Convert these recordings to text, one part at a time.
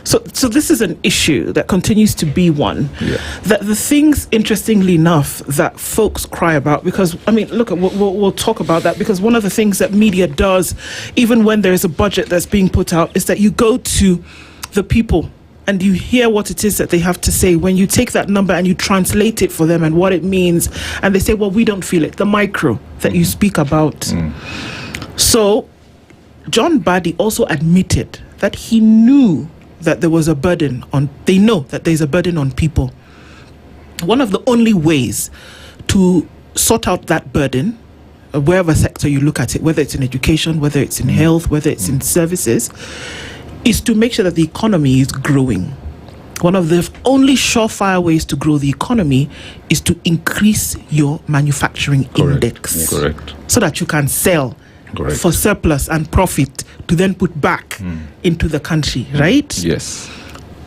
So this is an issue that continues to be one. That the things, interestingly enough, that folks cry about, because, I mean, look, we'll talk about that, because one of the things that media does, even when there is a budget that's being put out, is that you go to the people and you hear what it is that they have to say. When you take that number and you translate it for them and what it means, and they say, well, we don't feel it, the micro that you speak about. So John Baddy also admitted that he knew that there was a burden on, they know that there's a burden on people. One of the only ways to sort out that burden, wherever sector you look at it, whether it's in education, whether it's in health, whether it's in services, is to make sure that the economy is growing. One of the only surefire ways to grow the economy is to increase your manufacturing index. Correct. So that you can sell for surplus and profit to then put back into the country, right? Yes.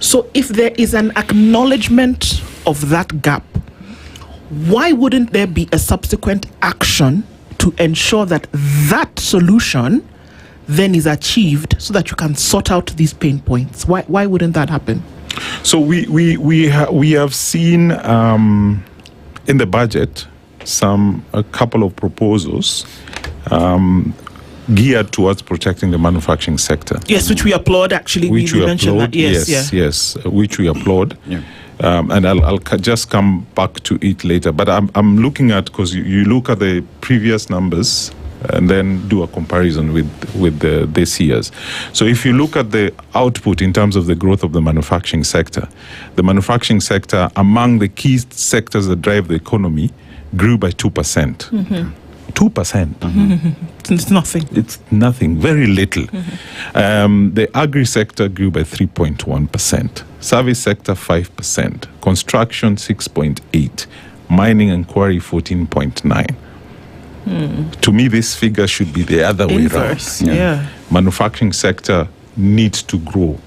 So if there is an acknowledgement of that gap, why wouldn't there be a subsequent action to ensure that that solution then is achieved so that you can sort out these pain points? Why wouldn't that happen? So we have seen in the budget a couple of proposals geared towards protecting the manufacturing sector. Yes, which we applaud, actually. Which we mentioned applaud, that. Yes, which we applaud. And I'll just come back to it later. But I'm looking at, because you look at the previous numbers and then do a comparison with this year's. So if you look at the output in terms of the growth of the manufacturing sector among the key sectors that drive the economy grew by 2%. 2%. It's nothing. It's nothing, very little. The agri sector grew by 3.1%. Service sector 5%. Construction 6.8%. Mining and quarry 14.9%. To me, this figure should be the other way around. Manufacturing sector needs to grow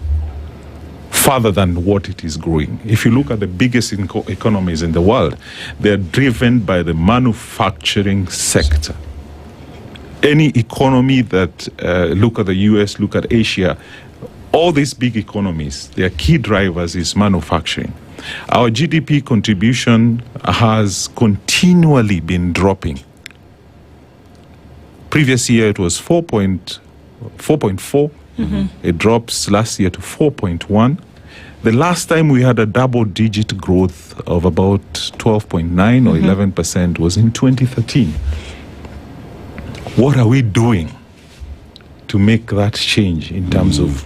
further than what it is growing. If you look at the biggest economies in the world, they're driven by the manufacturing sector. Any economy that, look at the US, look at Asia, all these big economies, their key drivers is manufacturing. Our GDP contribution has continually been dropping. Previous year it was 4.4. It drops last year to 4.1. The last time we had a double-digit growth of about 12.9 or 11% was in 2013. What are we doing to make that change in terms of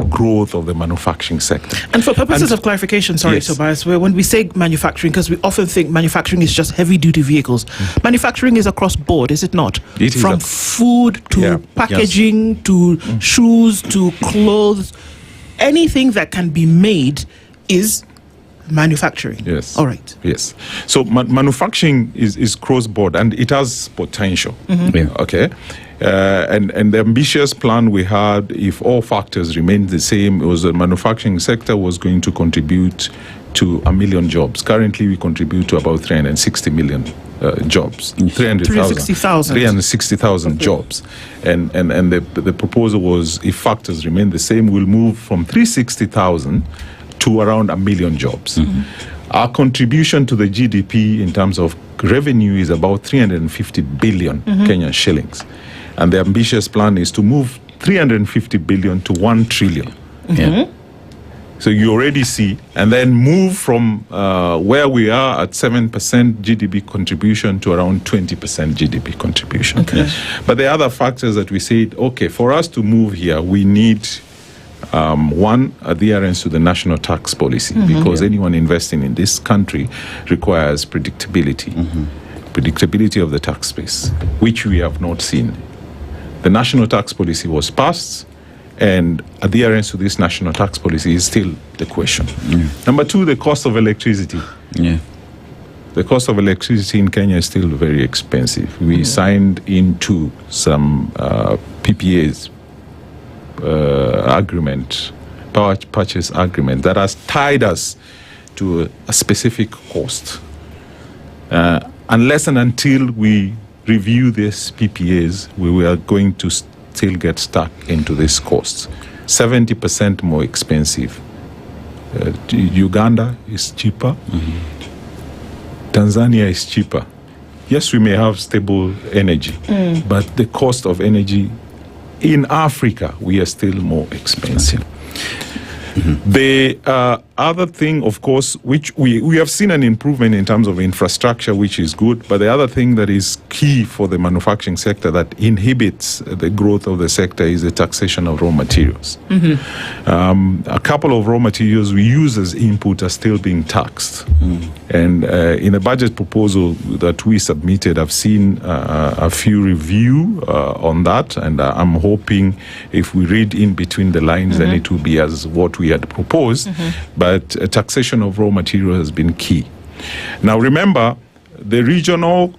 growth of the manufacturing sector? And for purposes of clarification, Tobias, when we say manufacturing, because we often think manufacturing is just heavy-duty vehicles. Manufacturing is across board, is it not? It is. From food to packaging to shoes to clothes. Anything that can be made is manufacturing. Yes. All right. Yes. So manufacturing is cross-board and it has potential. Okay. And the ambitious plan we had, if all factors remained the same, it was the manufacturing sector was going to contribute to 1 million jobs. Currently, we contribute to about 360 million jobs. 360,000 jobs. And the proposal was, if factors remain the same, we'll move from 360,000 to around 1 million jobs. Our contribution to the GDP in terms of revenue is about 350 billion Kenyan shillings. And the ambitious plan is to move 350 billion to 1 trillion. So you already see, and then move from where we are at 7% GDP contribution to around 20% GDP contribution. But the other factors that we said, okay, for us to move here, we need one, adherence to the national tax policy, because anyone investing in this country requires predictability. Predictability of the tax base, which we have not seen. The national tax policy was passed, and adherence to this national tax policy is still the question. Number two, the cost of electricity. The cost of electricity in Kenya is still very expensive. We signed into some PPAs agreement, power purchase agreement, that has tied us to a specific cost. Unless and until we review these PPAs, we are going to still get stuck into this cost. 70% more expensive. Uganda is cheaper. Tanzania is cheaper. Yes, we may have stable energy, but the cost of energy in Africa, we are still more expensive. The other thing, of course, which we have seen an improvement in terms of infrastructure, which is good, but the other thing that is key for the manufacturing sector that inhibits the growth of the sector is the taxation of raw materials. A couple of raw materials we use as input are still being taxed. And in a budget proposal that we submitted, I've seen a few review on that, and I'm hoping if we read in between the lines, then it will be as what we had proposed. But taxation of raw material has been key. Now remember, the regional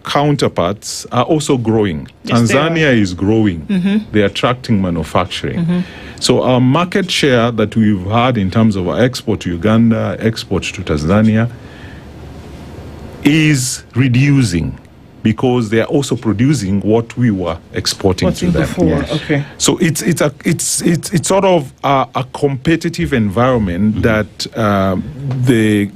counterparts are also growing. Yes, Tanzania is growing. They're attracting manufacturing. So our market share that we've had in terms of our export to Uganda, export to Tanzania, is reducing because they are also producing what we were exporting to them. Before. Okay. So it's sort of a competitive environment that the